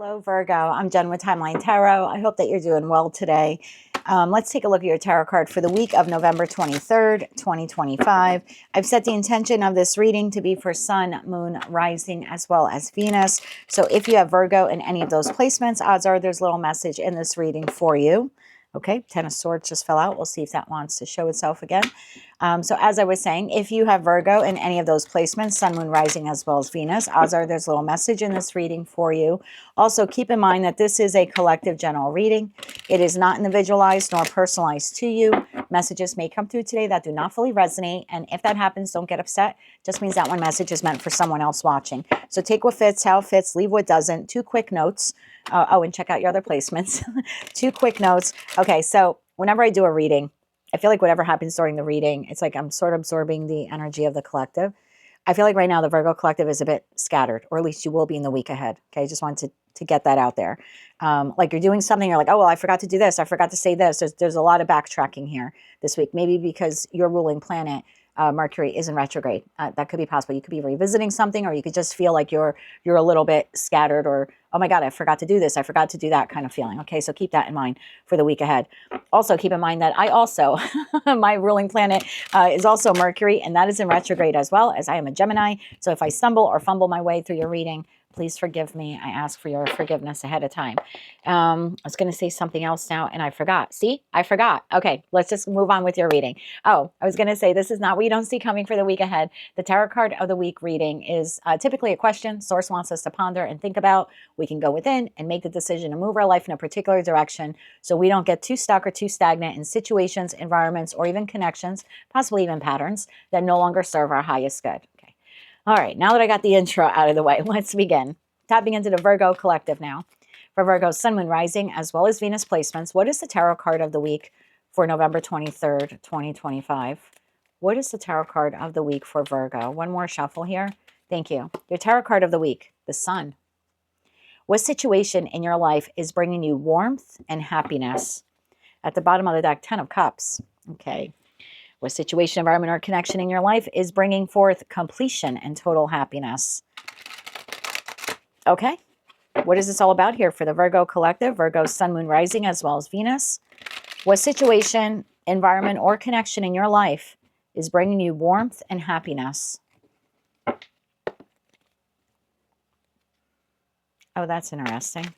Hello, Virgo. I'm Jen with Timeline Tarot. I hope that you're doing well today. Let's take a look at your tarot card for the week of November 23rd, 2025. I've set the intention of this reading to be for Sun, Moon, Rising, as well as Venus. So if you have Virgo in any of those placements, odds are there's a little message in this reading for you. Okay, Ten of Swords just fell out. We'll see if that wants to show itself again. So as I was saying, if you have Virgo in any of those placements, Sun, Moon, Rising, as well as Venus, odds are there's a little message in this reading for you. Also, keep in mind that this is a collective general reading. It is not individualized nor personalized to you. Messages may come through today that do not fully resonate. And if that happens, don't get upset. Just means that one message is meant for someone else watching. So take what fits, how it fits, leave what doesn't. Two quick notes. And check out your other placements. Two quick notes. Okay, so whenever I do a reading, I feel like whatever happens during the reading, it's like I'm sort of absorbing the energy of the collective. I feel like right now the Virgo collective is a bit scattered, or at least you will be in the week ahead. Okay, I just wanted to get that out there. Like you're doing something, you're like, oh, well, I forgot to do this. I forgot to say this. There's a lot of backtracking here this week. Maybe because your ruling planet, Mercury, is in retrograde. That could be possible. You could be revisiting something, or you could just feel like you're a little bit scattered, or, oh my God, I forgot to do this. I forgot to do that kind of feeling. Okay, so keep that in mind for the week ahead. Also, keep in mind that I also, my ruling planet is also Mercury, and that is in retrograde as well, as I am a Gemini. So if I stumble or fumble my way through your reading, please forgive me. I ask for your forgiveness ahead of time. I was going to say something else now, and I forgot. See, I forgot. Okay, let's just move on with your reading. Oh, I was going to say, this is not what you don't see coming for the week ahead. The tarot card of the week reading is typically a question Source wants us to ponder and think about. We can go within and make the decision to move our life in a particular direction so we don't get too stuck or too stagnant in situations, environments, or even connections, possibly even patterns that no longer serve our highest good. Okay. All right, now that I got the intro out of the way, let's begin. Tapping into the Virgo collective now. For Virgo, Sun, Moon, Rising, as well as Venus placements, what is the tarot card of the week for November 23rd, 2025? What is the tarot card of the week for Virgo? One more shuffle here. Thank you. Your tarot card of the week, the Sun. What situation in your life is bringing you warmth and happiness? At the bottom of the deck, 10 of Cups. Okay. What situation, environment, or connection in your life is bringing forth completion and total happiness? Okay. What is this all about here for the Virgo collective? Virgo, Sun, Moon, Rising, as well as Venus. What situation, environment, or connection in your life is bringing you warmth and happiness? Oh, that's interesting.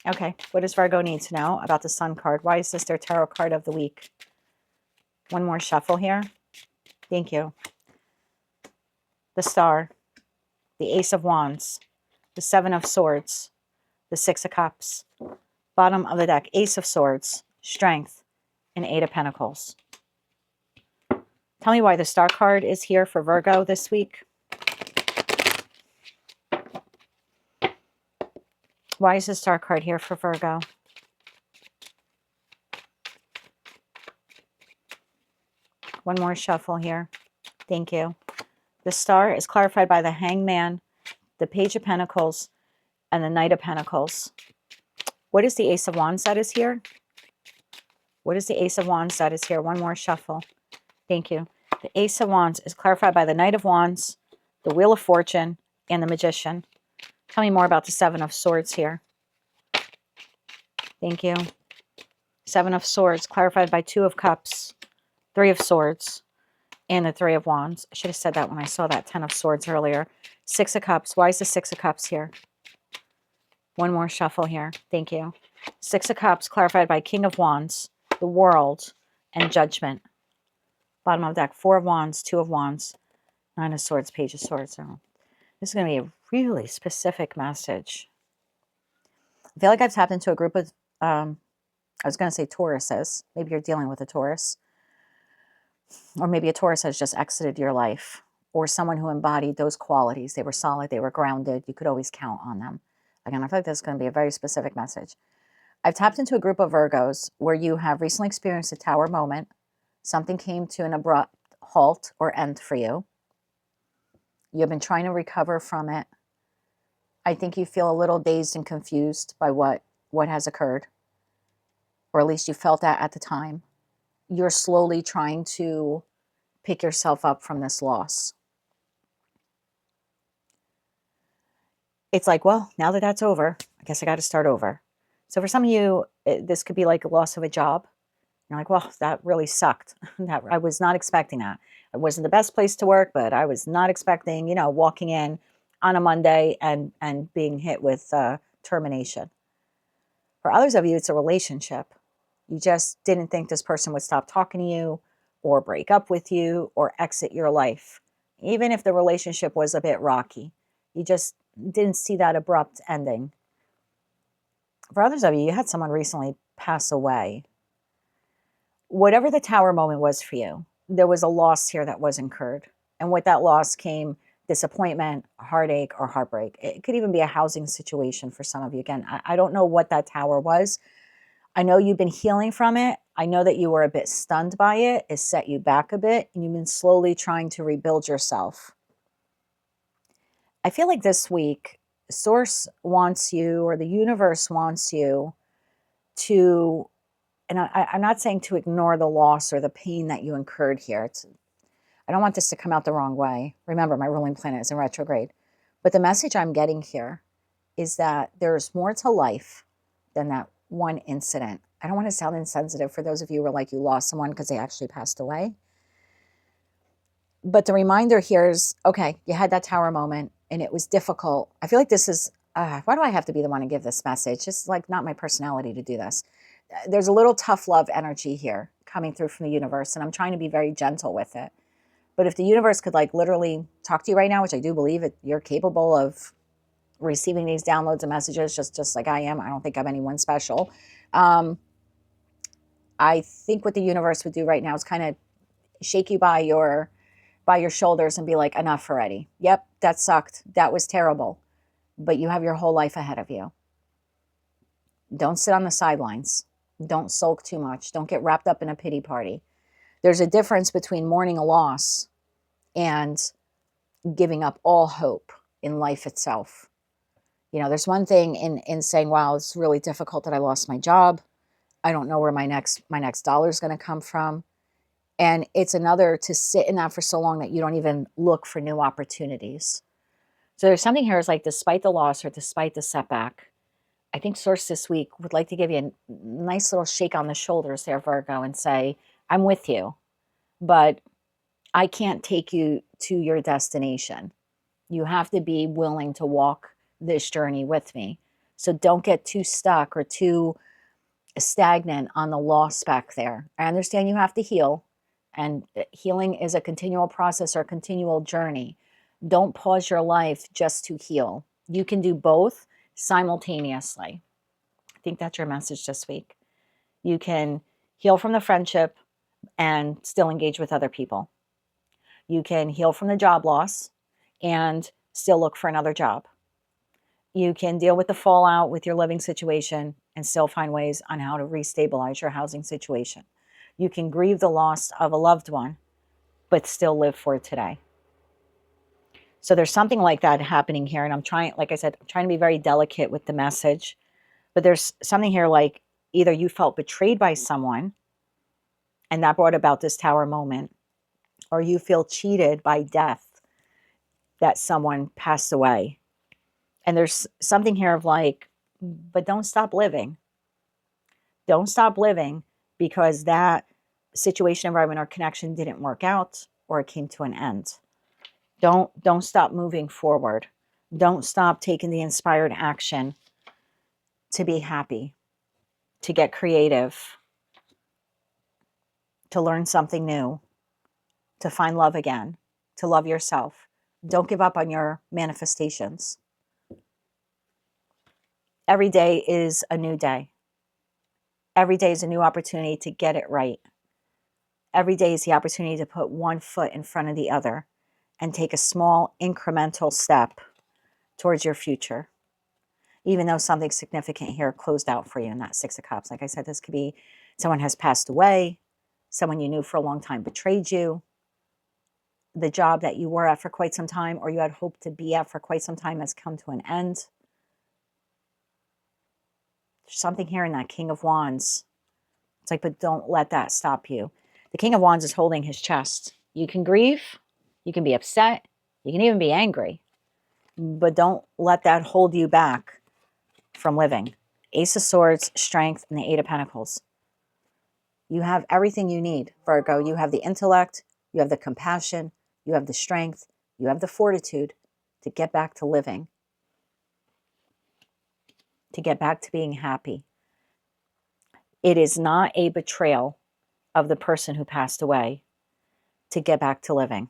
Okay, what does Virgo need to know about the Sun card? Why is this their tarot card of the week? One more shuffle here. Thank you. The Star, the Ace of Wands, the Seven of Swords, the Six of Cups. Bottom of the deck, Ace of Swords, Strength, and Eight of Pentacles. Tell me why the Star card is here for Virgo this week. Why is the Star card here for Virgo? One more shuffle here. Thank you. The Star is clarified by the Hangman, the Page of Pentacles, and the Knight of Pentacles. What is the Ace of Wands that is here? What is the Ace of Wands that is here? One more shuffle. Thank you. The Ace of Wands is clarified by the Knight of Wands, the Wheel of Fortune, and the Magician. Tell me more about the Seven of Swords here. Thank you. Seven of Swords, clarified by Two of Cups, Three of Swords, and the Three of Wands. I should have said that when I saw that 10 of Swords earlier. Six of Cups. Why is the Six of Cups here? One more shuffle here. Thank you. Six of Cups, clarified by King of Wands, the World, and Judgment. Bottom of the deck, Four of Wands, Two of Wands, Nine of Swords, Page of Swords. So this is going to be a really specific message. I feel like I've tapped into a group of, I was going to say Tauruses. Maybe you're dealing with a Taurus. Or maybe a Taurus has just exited your life. Or someone who embodied those qualities. They were solid, they were grounded. You could always count on them. Again, I feel like this is going to be a very specific message. I've tapped into a group of Virgos where you have recently experienced a tower moment. Something came to an abrupt halt or end for you. You've been trying to recover from it. I think you feel a little dazed and confused by what has occurred. Or at least you felt that at the time. You're slowly trying to pick yourself up from this loss. it's like, well, now that that's over, I guess I got to start over. So for some of you, this could be like a loss of a job. You're like, well, that really sucked. That I was not expecting that. It wasn't the best place to work, but I was not expecting, you know, walking in on a Monday and being hit with termination. For others of you, it's a relationship. You just didn't think this person would stop talking to you or break up with you or exit your life. Even if the relationship was a bit rocky, you just didn't see that abrupt ending. For others of you, you had someone recently pass away. Whatever the tower moment was for you, there was a loss here that was incurred. And with that loss came disappointment, heartache, or heartbreak. It could even be a housing situation for some of you. Again, I don't know what that tower was. I know you've been healing from it. I know that you were a bit stunned by it. It set you back a bit, and you've been slowly trying to rebuild yourself. I feel like this week, Source wants you, or the universe wants you to, and I'm not saying to ignore the loss or the pain that you incurred here. I don't want this to come out the wrong way. Remember, my ruling planet is in retrograde. But the message I'm getting here is that there's more to life than that one incident. I don't want to sound insensitive for those of you who are like you lost someone because they actually passed away. But the reminder here is, okay, you had that tower moment and it was difficult. I feel like this is, why do I have to be the one to give this message? It's like not my personality to do this. There's a little tough love energy here coming through from the universe, and I'm trying to be very gentle with it. But if the universe could like literally talk to you right now, which I do believe it, you're capable of receiving these downloads and messages just like I am. I don't think I'm anyone special. I think what the universe would do right now is kind of shake you by your shoulders and be like, enough already. Yep, that sucked. That was terrible. But you have your whole life ahead of you. Don't sit on the sidelines. Don't sulk too much. Don't get wrapped up in a pity party. There's a difference between mourning a loss and giving up all hope in life itself. You know, there's one thing in saying, wow, it's really difficult that I lost my job. I don't know where my next dollar is going to come from. And it's another to sit in that for so long that you don't even look for new opportunities. So there's something here is like, despite the loss or despite the setback, I think Source this week would like to give you a nice little shake on the shoulders there, Virgo, and say, I'm with you, but I can't take you to your destination. You have to be willing to walk this journey with me. So don't get too stuck or too stagnant on the loss back there. I understand you have to heal, and healing is a continual process or a continual journey. Don't pause your life just to heal. You can do both simultaneously. I think that's your message this week. You can heal from the friendship and still engage with other people. You can heal from the job loss and still look for another job. You can deal with the fallout with your living situation and still find ways on how to restabilize your housing situation. You can grieve the loss of a loved one, but still live for today. So there's something like that happening here. And I'm trying, like I said, I'm trying to be very delicate with the message. But there's something here like either you felt betrayed by someone and that brought about this tower moment, or you feel cheated by death, that someone passed away. And there's something here of like, but don't stop living. Don't stop living because that situation, environment, or connection didn't work out or it came to an end. Don't stop moving forward. Don't stop taking the inspired action to be happy, to get creative, to learn something new, to find love again, to love yourself. Don't give up on your manifestations. Every day is a new day. Every day is a new opportunity to get it right. Every day is the opportunity to put one foot in front of the other and take a small incremental step towards your future. Even though something significant here closed out for you in that Six of Cups. Like I said, this could be someone has passed away, someone you knew for a long time betrayed you, the job that you were at for quite some time or you had hoped to be at for quite some time has come to an end. There's something here in that King of Wands. It's like, but don't let that stop you. The King of Wands is holding his chest. You can grieve, you can be upset, you can even be angry. but don't let that hold you back from living. Ace of Swords, Strength, and the Eight of Pentacles. You have everything you need, Virgo. You have the intellect, you have the compassion, you have the strength, you have the fortitude to get back to living, to get back to being happy. It is not a betrayal of the person who passed away to get back to living.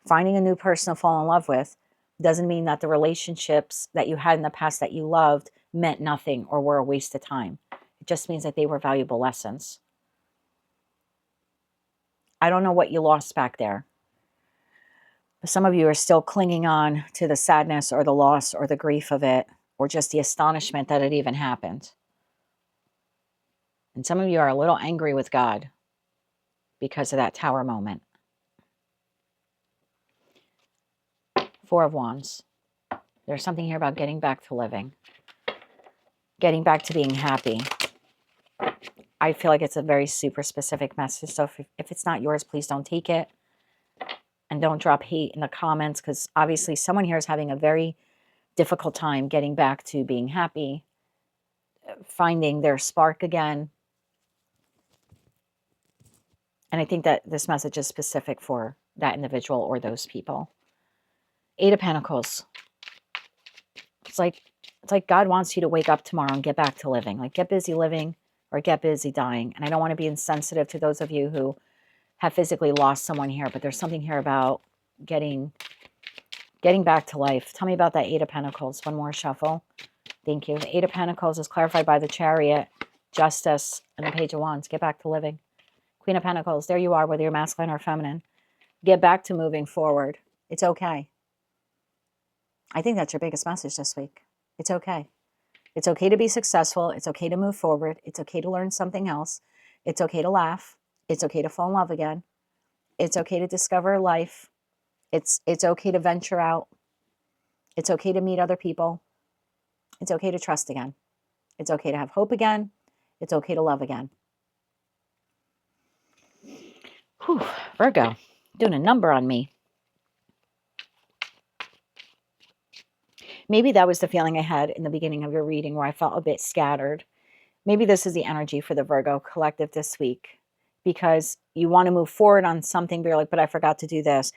Finding a new person to fall in love with doesn't mean that the relationships that you had in the past that you loved meant nothing or were a waste of time. It just means that they were valuable lessons. I don't know what you lost back there. But some of you are still clinging on to the sadness or the loss or the grief of it, or just the astonishment that it even happened. And some of you are a little angry with God because of that Tower moment. Four of Wands. There's something here about getting back to living, getting back to being happy. I feel like it's a very super specific message. So if it's not yours, please don't take it. And don't drop hate in the comments, because obviously someone here is having a very difficult time getting back to being happy, finding their spark again. And I think that this message is specific for that individual or those people. Eight of Pentacles. It's like God wants you to wake up tomorrow and get back to living. Like, get busy living or get busy dying. And I don't want to be insensitive to those of you who have physically lost someone here, but there's something here about getting back to life. Tell me about that Eight of Pentacles. One more shuffle. Thank you. The Eight of Pentacles is clarified by the Chariot, Justice, and the Page of Wands. Get back to living. Queen of Pentacles. There you are, whether you're masculine or feminine. Get back to moving forward. It's okay. I think that's your biggest message this week. It's okay. It's okay to be successful. It's okay to move forward. It's okay to learn something else. It's okay to laugh. It's okay to fall in love again. It's okay to discover life. It's okay to venture out. It's okay to meet other people. It's okay to trust again. It's okay to have hope again. It's okay to love again. Whew, Virgo, doing a number on me. Maybe that was the feeling I had in the beginning of your reading, where I felt a bit scattered. Maybe this is the energy for the Virgo collective this week, because you want to move forward on something, but you're like, but I forgot to do this.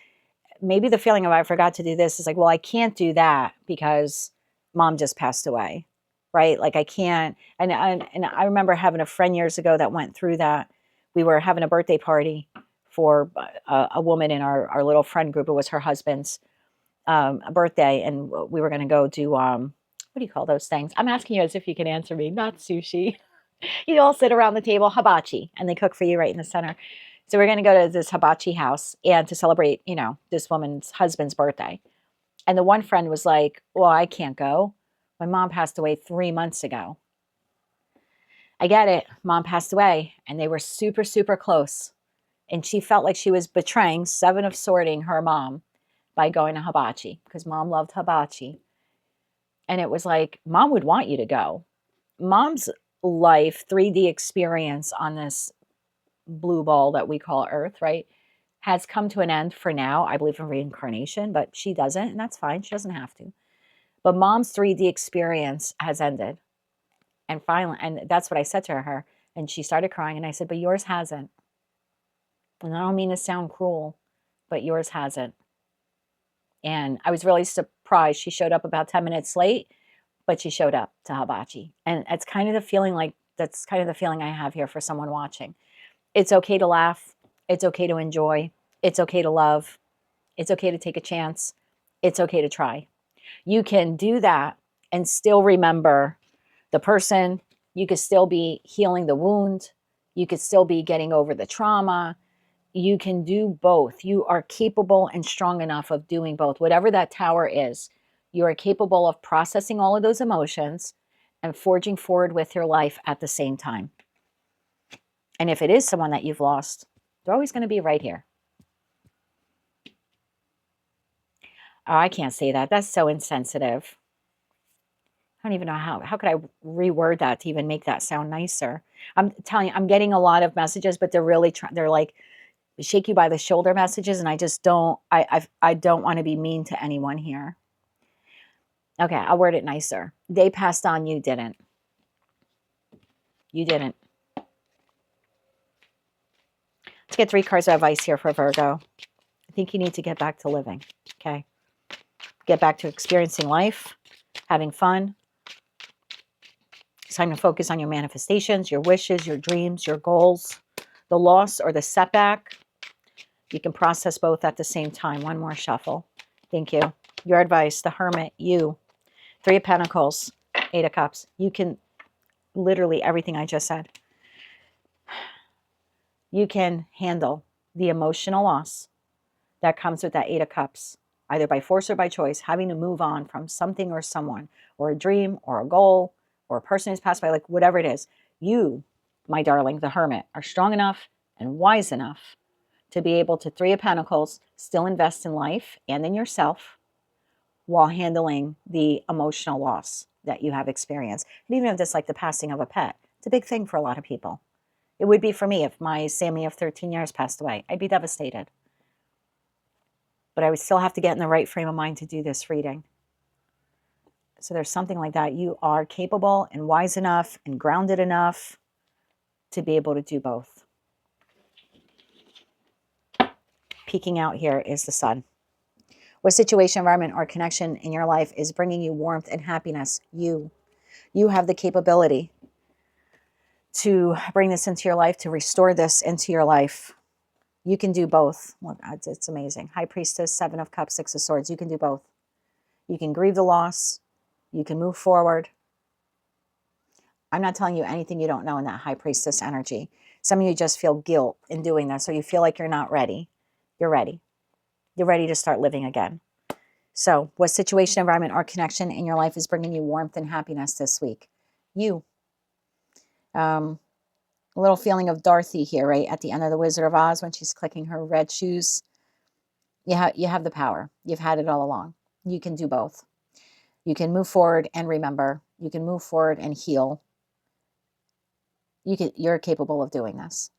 Maybe the feeling of I forgot to do this is like, well, I can't do that because mom just passed away, right? Like, I can't. And I remember having a friend years ago that went through that. We were having a birthday party for a woman in our little friend group. It was her husband's a birthday, and we were going to go do, what do you call those things? I'm asking you as if you can answer me, not sushi. You all sit around the table, hibachi, and they cook for you right in the center. So we're going to go to this hibachi house and to celebrate, this woman's husband's birthday. And the one friend was like, well, I can't go. My mom passed away 3 months ago. I get it. Mom passed away, and they were super, super close. And she felt like she was betraying Seven of Sorting her mom by going to hibachi, because mom loved hibachi. And it was like, mom would want you to go. Mom's life, 3D experience on this blue ball that we call Earth, right, has come to an end for now. I believe in reincarnation, but she doesn't, and that's fine. She doesn't have to. But mom's 3D experience has ended. And finally, and that's what I said to her, and she started crying, and I said, but yours hasn't. And I don't mean to sound cruel, but yours hasn't. And I was really surprised. She showed up about 10 minutes late, but she showed up to hibachi. And it's kind of the feeling I have here for someone watching. It's okay to laugh. It's okay to enjoy. It's okay to love. It's okay to take a chance. It's okay to try. You can do that and still remember the person. You could still be healing the wound. You could still be getting over the trauma. You can do both. You are capable and strong enough of doing both. Whatever that tower is, you are capable of processing all of those emotions and forging forward with your life at the same time. And if it is someone that you've lost, they're always going to be right here. Oh, I can't say that. That's so insensitive. I don't even know how could I reword that to even make that sound nicer. I'm telling you, I'm getting a lot of messages, but they're really they're like, shake you by the shoulder messages, and I just don't, I don't want to be mean to anyone here. Okay, I'll word it nicer. They passed on, you didn't. You didn't. Let's get 3 cards of advice here for Virgo. I think you need to get back to living, okay? Get back to experiencing life, having fun. It's time to focus on your manifestations, your wishes, your dreams, your goals. The loss or the setback, you can process both at the same time. One more shuffle. Thank you. Your advice, the Hermit, you. 3 of Pentacles, 8 of Cups. You can literally everything I just said. You can handle the emotional loss that comes with that 8 of Cups, either by force or by choice, having to move on from something or someone, or a dream, or a goal, or a person who's passed by, like whatever it is. You, my darling, the Hermit, are strong enough and wise enough to be able to, 3 of Pentacles, still invest in life and in yourself while handling the emotional loss that you have experienced. And even if it's like the passing of a pet, it's a big thing for a lot of people. It would be for me if my Sammy of 13 years passed away. I'd be devastated. But I would still have to get in the right frame of mind to do this reading. So there's something like that. You are capable and wise enough and grounded enough to be able to do both. Peeking out here is the sun. What situation, environment, or connection in your life is bringing you warmth and happiness? You have the capability to bring this into your life, to restore this into your life. You can do both. Look, it's amazing. High Priestess, 7 of Cups, 6 of Swords. You can do both. You can grieve the loss. You can move forward. I'm not telling you anything you don't know in that High Priestess energy. Some of you just feel guilt in doing this, or you feel like you're not ready. You're ready. You're ready to start living again. So what situation, environment, or connection in your life is bringing you warmth and happiness this week? You. A little feeling of Dorothy here, right? At the end of The Wizard of Oz when she's clicking her red shoes. You have the power. You've had it all along. You can do both. You can move forward and remember. You can move forward and heal. You're capable of doing this.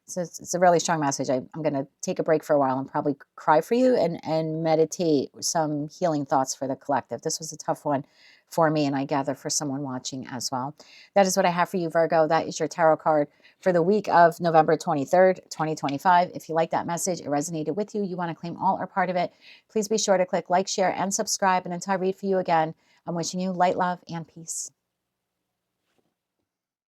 So it's a really strong message. I'm going to take a break for a while and probably cry for you and meditate some healing thoughts for the collective. This was a tough one for me, and I gather for someone watching as well. That is what I have for you, Virgo. That is your tarot card for the week of November 23rd, 2025. If you like that message, it resonated with you, you want to claim all or part of it, please be sure to click like, share, and subscribe. And until I read for you again, I'm wishing you light, love, and peace.